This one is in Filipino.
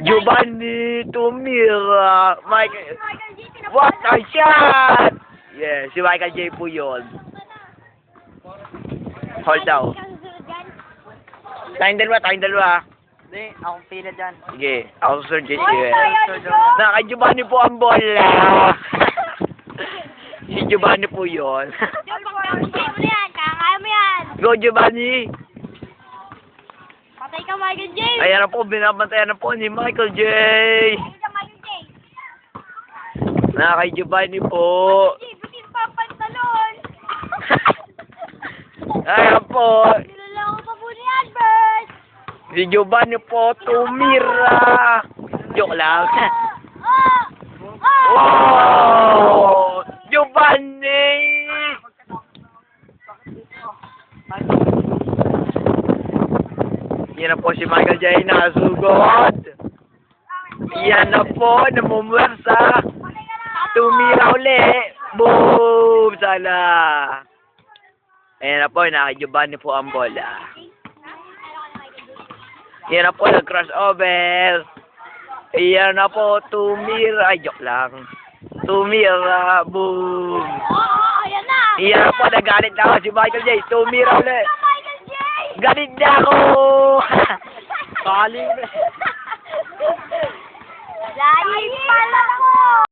Giovanni Tumira. What a shot! Yeah, si Michael J. po yun. Hold daw. Tayong dalawa. Hindi, akong pila dyan. Sige, ako susunod dyan. Kay Giovanni po ang bola. Si Giovanni po yun. Kakaya mo yan. Go, Giovanni! Patay ka, Michael J. Ayan na po, binabantayan na po ni Michael J. Patay ka, Michael J. Kay Giovanni po. J, butin pa ang pantalon. Ayan po. Nilalang ko pa po ni Albert. Si Giovanni po, tumira. Joke lang. Oh! Giovanni! Yan na po si Michael J. Nasugod. Yan na po, namumwersa. Tumira uli. Boom! Sana. Ayan na po, naka Giovanni po ang bola. Yan na po, nag-crossover. Yan na po, tumira. Ay, joke lang. Tumira. Boom! Ayan na. Yan na po, nagalit na ako si Michael J. Tumira uli. Michael J. Galit na ako! Kaling. Lahi pala ko.